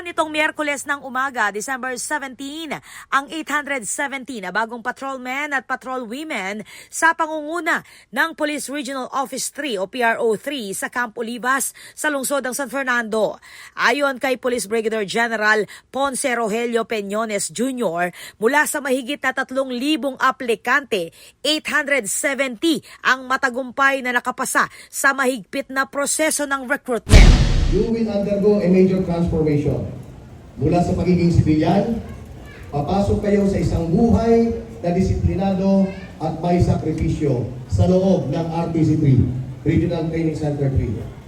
nitong Miyerkules ng umaga, December 17, ang 870 na bagong patrolmen at patrolwomen sa pangunguna ng Police Regional Office 3 o PRO3 sa Camp Olivas sa lungsod ng San Fernando. Ayon kay Police Brigadier General Ponce Rogelio Peñones Jr., mula sa mahigit na 3,000 aplikante, 870 ang matagumpay na nakapasa sa mahigpit na proseso ng recruitment. You will undergo a major transformation. Mula sa pagiging sibilyan, papasok kayo sa isang buhay na disiplinado at may sakripisyo sa loob ng RTC 3, Regional Training Center 3.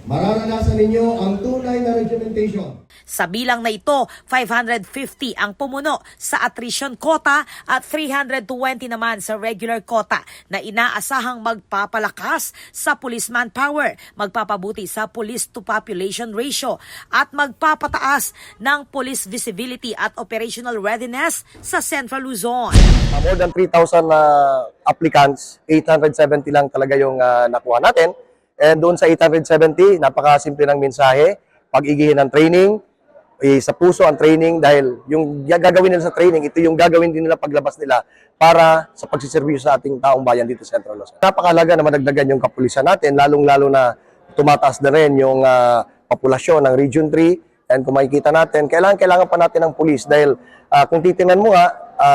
Mararanasan ninyo ang tunay na regimentation. Sa bilang na ito, 550 ang pumuno sa attrition quota at 320 naman sa regular quota na inaasahang magpapalakas sa police manpower, magpapabuti sa police to population ratio at magpapataas ng police visibility at operational readiness sa Central Luzon. More than 3,000 applicants, 870 lang talaga yung nakuha natin. And doon sa 870, napakasimple ng mensahe, pag-igihin ng training, sa puso ang training dahil yung gagawin nila sa training, ito yung gagawin din nila paglabas nila para sa pagsiservisyo sa ating taong bayan dito sa Central Luzon. Napakahalaga na madagdagan yung kapulisan natin, lalong-lalo na tumataas na rin yung populasyon ng Region 3. And kung makikita natin, kailangan pa natin ng pulis dahil kung titingnan mo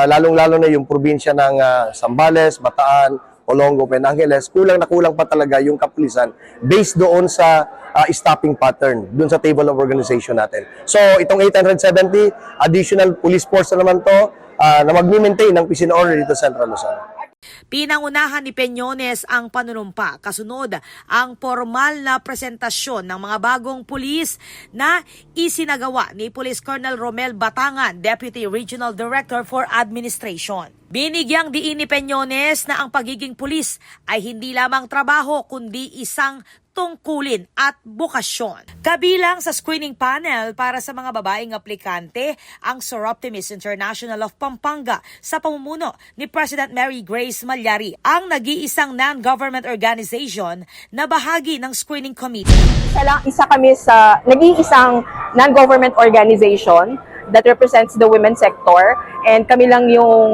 lalong-lalo na yung probinsya ng Zambales, Bataan, Olongo, Penangeles, kulang pa talaga yung kapulisan based doon sa staffing pattern, doon sa table of organization natin. So, itong 870, additional police force na naman to na mag-maintain ng peace and order dito sa Central Luzon. Pinangunahan ni Peñones ang panunumpa. Kasunod ang formal na presentasyon ng mga bagong pulis na isinagawa ni Police Colonel Romel Batangan, Deputy Regional Director for Administration. Binigyang diin ni Peñones na ang pagiging pulis ay hindi lamang trabaho kundi isang tungkulin at bukasyon. Kabilang sa screening panel para sa mga babaeng aplikante ang Soroptimist International of Pampanga sa pamumuno ni President Mary Grace Malyari, ang nag-iisang non-government organization na bahagi ng screening committee. Isa kami sa nag-iisang non-government organization that represents the women's sector, and kami lang yung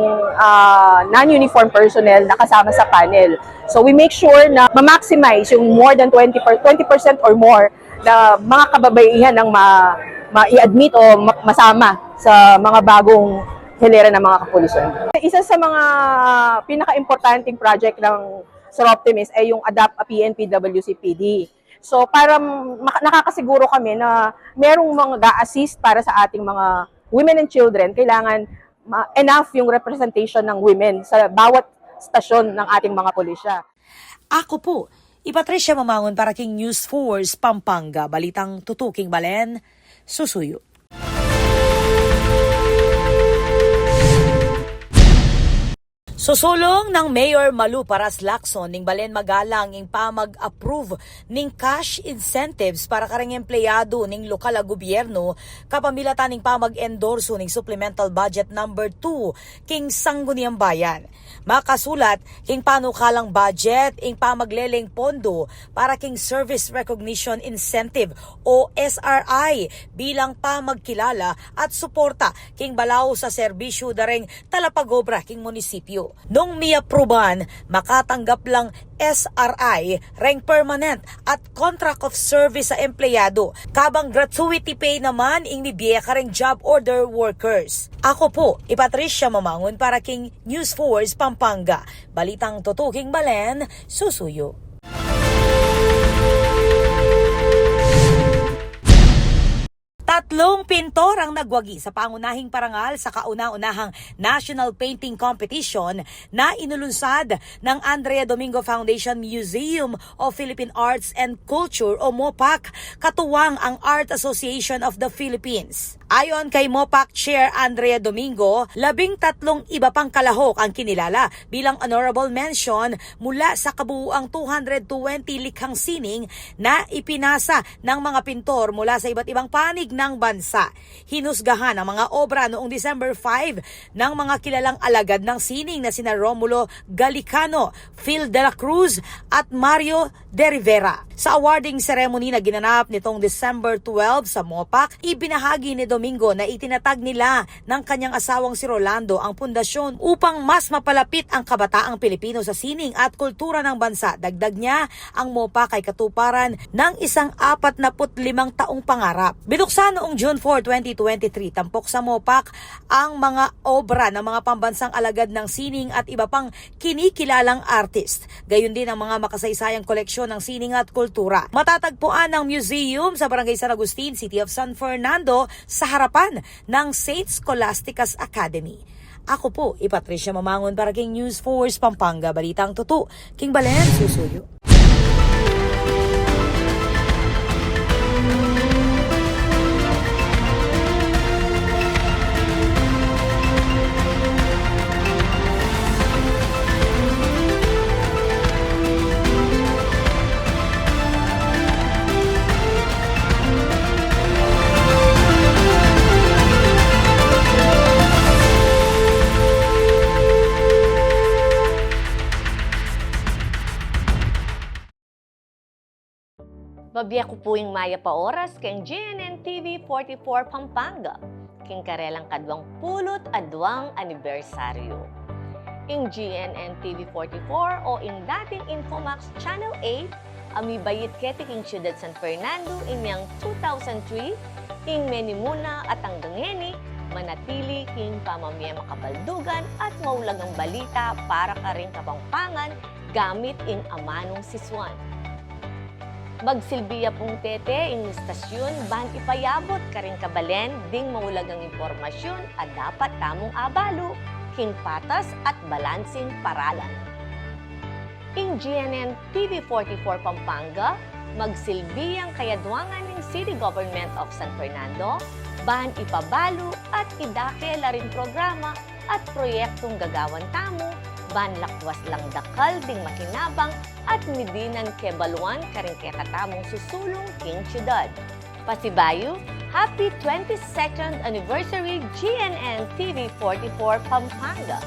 non-uniform personnel na kasama sa panel. So we make sure na ma-maximize yung more than 20% or more na mga kababaihan ang ma-i-admit o masama sa mga bagong hilera ng mga kapulisan. Isa sa mga pinaka-importanting project ng Soroptimist ay yung Adapt a PNP-WCPD. So para nakakasiguro kami na merong mga ga-assist para sa ating mga women and children, kailangan enough yung representation ng women sa bawat stasyon ng ating mga pulisya. Ako po, Patricia Mamangon para King News Force Pampanga, balitang tutuking Balen, susuyo. Susulong ng Mayor Malu Paras Lacson ning Balen magalang ing pamag-approve ning cash incentives para karang empleyado ning lokal a gobyerno kapamilatan ning pamag-endorso ning supplemental budget number 2 king Sangguniang Bayan. Makasulat king panukalang budget ing pamagleleng pondo para king Service Recognition Incentive o SRI bilang pamagkilala at suporta king balaw sa serbisyo dareng talapagobra king munisipyo. Nung miapruban, makatanggap lang SRI, rank permanent at contract of service sa empleyado. Kabang gratuity pay naman ing nibiya kareng job order workers. Ako po, Patricia Mamangon para King News Force Pampanga. Balitang tutuking Balen, susuyo. Tatlong pintor ang nagwagi sa pangunahing parangal sa kauna-unahang National Painting Competition na inulunsad ng Andrea Domingo Foundation Museum of Philippine Arts and Culture o MOPAC, katuwang ang Art Association of the Philippines. Ayon kay MOPAC Chair Andrea Domingo, 13 iba pang kalahok ang kinilala bilang honorable mention mula sa kabuuang 220 likhang sining na ipinasa ng mga pintor mula sa iba't ibang panig ng bansa. Hinusgahan ang mga obra noong December 5 ng mga kilalang alagad ng sining na sina Romulo Galicano, Phil de la Cruz at Mario de Rivera. Sa awarding ceremony na ginanap nitong December 12 sa MOPAC, ibinahagi ni Domingo na itinatag nila ng kanyang asawang si Rolando ang pundasyon upang mas mapalapit ang kabataang Pilipino sa sining at kultura ng bansa. Dagdag niya, ang MOPAC ay katuparan ng isang 45 taong pangarap. Binuksan noong June 4, 2023, tampok sa MOPAC ang mga obra ng mga pambansang alagad ng sining at iba pang kinikilalang artist. Gayon din ang mga makasaysayang koleksyon ng sining at kultura. Matatagpuan ng museum sa Barangay San Agustin, City of San Fernando sa harapan ng St. Scholastica's Academy. Ako po, Patricia Mamangon para King News Force Pampanga. Balitang Tutu, King Balen, Susuyo. Babiya ko po yung Maya pa oras keng GNN TV 44 Pampanga, king karelang kadwang pulot adwang anibersaryo. Ing GNN TV 44 o ing dating Infomax Channel 8, ami bayit keti king Ciudad San Fernando inyang 2003, ing menimuna at hanggang ngeni, manatili king pamamaya makabaldugan at maulagang balita para ka rin kapampangan gamit ing amanong siswan. Magsilbiya pong tete ing istasyon ban ipayabot karing kabalen ding maulagang impormasyon at dapat tamong abalo king patas at balansing paralan. Ing GNN TV 44 Pampanga, magsilbiyang kayadwangan ng City Government of San Fernando ban ipabalo at idake laring programa at proyektong gagawan tamo ban lakwas lang dakal ding makinabang at midinan kebaluan karing kekatamong susulong king siyudad. Pasibayo, happy 22nd anniversary GNN TV 44 Pampanga.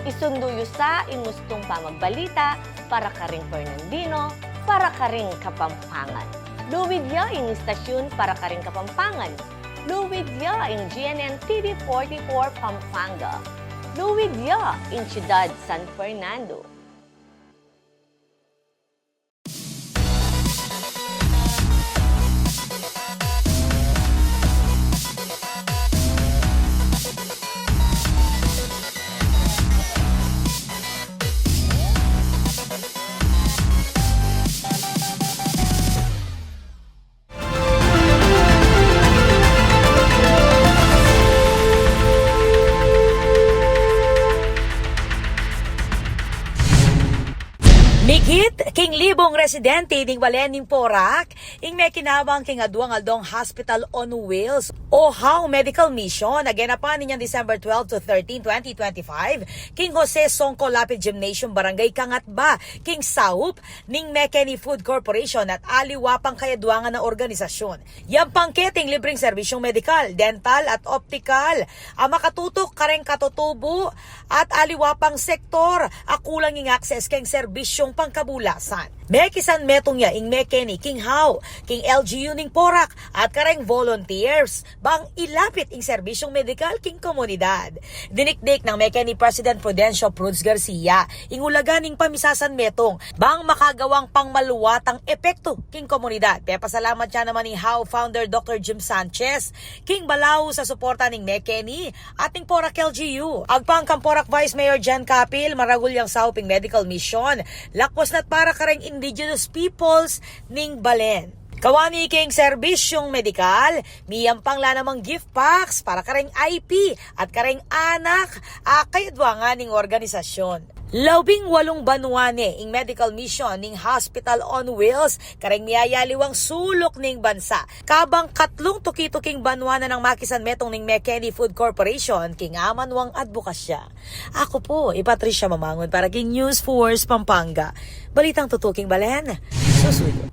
Isunduyo sa ingustong pamagbalita para karing Fernandino, para karing Kapampangan. Luwid ya ing istasyon para karing Kapampangan. Luwid ya ing GNN TV 44 Pampanga. Luwid ya ing Ciudad San Fernando. Migit king libong residente ding Balening Porac, ing may kinabang king Aduang Aldong Hospital on Wheels o HOW Medical Mission, naganapan ninyang December 12 to 13, 2025, king Jose Songco Lapid Gymnasium, Barangay Kangatba, king Saup, ning Mekeni Food Corporation at aliwapang kayaduangan na organisasyon. Yang pangketing libreng serbisyong medikal, dental at optical, ang makatutok kareng katutubo at aliwapang sektor, akulang ing access king serbisyong pangkabulasan. Mekisan metong ya ing Mekeni, king HOW, king LGU ning Porac at kareng volunteers bang ilapit ing serbisyong medikal king komunidad. Dinikdik ng Mekeni President Prudencio Prudz Garcia ing ulagan ning pamisasan metong bang makagawang pangmaluwatang epekto king komunidad. Kaya pasalamat siya naman ning HOW founder Dr. Jim Sanchez king balaw sa suporta ning Mekeni at ning Porac LGU. Agpang kang Porac Vice Mayor Jen Capil maragulyang sauping medical mission lakwas na't para kareng indigenous peoples ning Balen. Kawani king serbisyong medikal, miyampang la namang gift packs para kareng IP at kareng anak kayadwangan ning organisasyon. 18 banwane ing medical mission ning Hospital on Wheels kareng miyayaliwang sulok ning bansa. Kabang 3 tuki-tuking banwana ng makisan metong ning McKinney Food Corporation king amanwang advokasya. Ako po, Patricia Mamangon para king News Force Pampanga. Balitang tutuking Balen, susuyo.